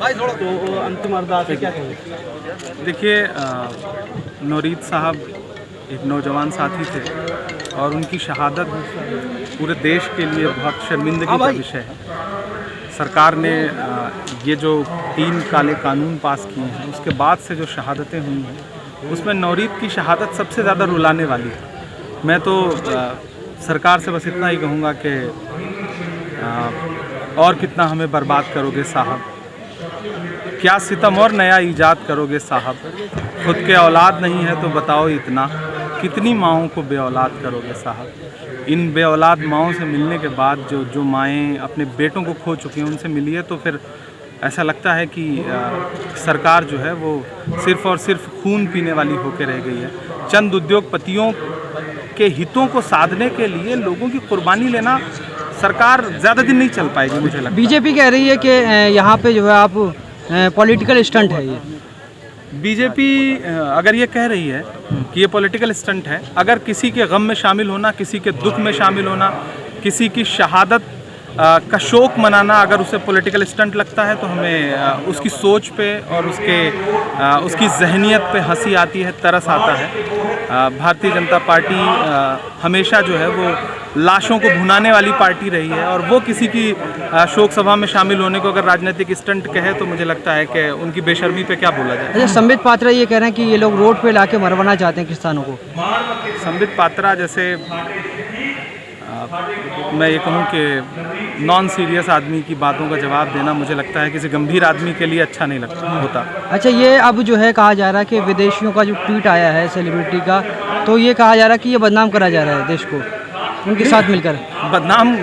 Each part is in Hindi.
तो अंतिम अरदास है, क्या कहेंगे? देखिए, नौरीद साहब एक नौजवान साथी थे और उनकी शहादत पूरे देश के लिए बहुत शर्मिंदगी का विषय है। सरकार ने ये जो 3 काले कानून पास किए हैं, उसके बाद से जो शहादतें हुई हैं, उसमें नौरीद की शहादत सबसे ज़्यादा रुलाने वाली है। मैं तो सरकार से बस इतना ही कहूँगा कि और कितना हमें बर्बाद करोगे साहब, क्या सितम और नया ईजाद करोगे साहब, खुद के औलाद नहीं है तो बताओ इतना, कितनी माओं को बेऔलाद करोगे साहब। इन बेऔलाद माओं से मिलने के बाद जो माएँ अपने बेटों को खो चुकी हैं, उनसे मिलिए तो फिर ऐसा लगता है कि सरकार जो है वो सिर्फ़ और सिर्फ खून पीने वाली होकर रह गई है। चंद उद्योगपतियों के हितों को साधने के लिए लोगों की कुर्बानी लेना सरकार ज़्यादा दिन नहीं चल पाएगी, मुझे लगता है। बीजेपी कह रही है कि यहाँ पे जो है आप पॉलिटिकल स्टंट है ये। बीजेपी अगर ये कह रही है कि ये पॉलिटिकल स्टंट है, अगर किसी के गम में शामिल होना, किसी के दुख में शामिल होना, किसी की शहादत का शोक मनाना अगर उसे पॉलिटिकल स्टंट लगता है तो हमें उसकी सोच पे और उसकी जहनियत पे हंसी आती है, तरस आता है। भारतीय जनता पार्टी हमेशा जो है वो लाशों को भुनाने वाली पार्टी रही है और वो किसी की शोक सभा में शामिल होने को अगर राजनीतिक स्टंट कहे तो मुझे लगता है कि उनकी बेशर्मी पे क्या बोला जाए। अच्छा, संबित पात्रा ये कह रहे हैं कि ये लोग रोड पे लाके मरवाना चाहते हैं किसानों को। संबित पात्रा जैसे मैं ये कहूँ कि नॉन सीरियस आदमी की बातों का जवाब देना मुझे लगता है किसी गंभीर आदमी के लिए अच्छा नहीं लगता होता। अच्छा, ये अब जो है कहा जा रहा है कि विदेशियों का जो ट्वीट आया है सेलिब्रिटी का, तो ये कहा जा रहा है कि ये बदनाम करा जा रहा है देश को उनके साथ मिलकर। बदनाम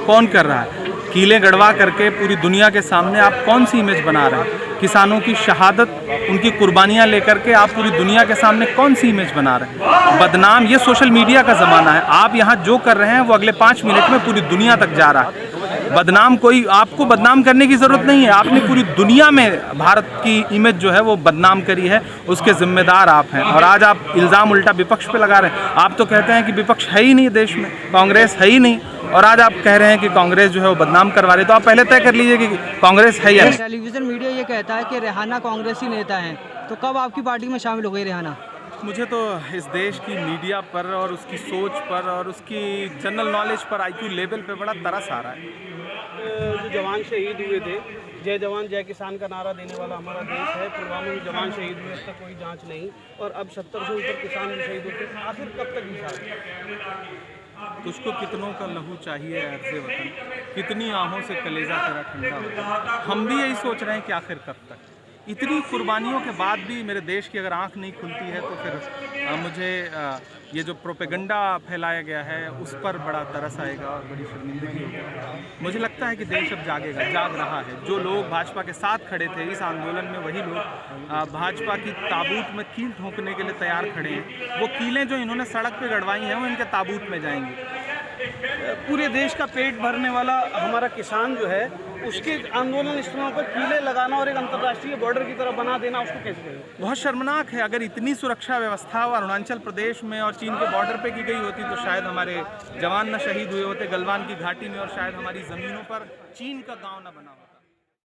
कौन कर रहा है? कीलें गड़वा करके पूरी दुनिया के सामने आप कौन सी इमेज बना रहे हैं? किसानों की शहादत, उनकी कुर्बानियां लेकर के आप पूरी दुनिया के सामने कौन सी इमेज बना रहे हैं? बदनाम, ये सोशल मीडिया का ज़माना है। आप यहाँ जो कर रहे हैं वो अगले 5 मिनट में पूरी दुनिया तक जा रहा है। बदनाम कोई आपको बदनाम करने की ज़रूरत नहीं है। आपने पूरी दुनिया में भारत की इमेज जो है वो बदनाम करी है, उसके ज़िम्मेदार आप हैं। और आज आप इल्ज़ाम उल्टा विपक्ष पे लगा रहे हैं। आप तो कहते हैं कि विपक्ष है ही नहीं देश में, कांग्रेस है ही नहीं, और आज आप कह रहे हैं कि कांग्रेस जो है वो बदनाम करवा रही है। तो आप पहले तय कर लीजिए कि कांग्रेस है या नहीं। टेलीविज़न मीडिया ये कहता है कि रेहाना कांग्रेसी नेता हैं, तो कब आपकी पार्टी में शामिल हो गई रेहाना? मुझे तो इस देश की मीडिया पर और उसकी सोच पर और उसकी जनरल नॉलेज पर, IQ लेवल पे बड़ा तरस आ रहा है। जो जवान शहीद हुए थे, जय जवान जय किसान का नारा देने वाला हमारा देश है, पुलवामा में जवान शहीद हुए, अब तक कोई जांच नहीं, और अब 70 से ऊपर किसान भी शहीद होते हैं। आखिर कब तक हिसाब? तुझको कितनों का लहू चाहिए अर्ज़े वतन, कितनी आहों से कलेजा तेरा ठंडा होगा। हम भी यही सोच रहे हैं कि आखिर कब तक। इतनी कुर्बानियों के बाद भी मेरे देश की अगर आंख नहीं खुलती है तो फिर मुझे ये जो प्रोपेगेंडा फैलाया गया है उस पर बड़ा तरस आएगा और बड़ी शर्मिंदगी होगी। मुझे लगता है कि देश अब जागेगा, जाग रहा है। जो लोग भाजपा के साथ खड़े थे इस आंदोलन में, वही लोग भाजपा की ताबूत में कील ठोकने के लिए तैयार खड़े हैं। वो कीलें जो इन्होंने सड़क पे गड़वाई हैं वो इनके ताबूत में जाएंगी। पूरे देश का पेट भरने वाला हमारा किसान जो है, उसके आंदोलन स्थलों पर कीले लगाना और एक अंतर्राष्ट्रीय बॉर्डर की तरह बना देना, उसको कैसे करें? बहुत शर्मनाक है। अगर इतनी सुरक्षा व्यवस्था अरुणाचल प्रदेश में और चीन के बॉर्डर पे की गई होती तो शायद हमारे जवान न शहीद हुए होते गलवान की घाटी में, और शायद हमारी ज़मीनों पर चीन का गांव न बना होता।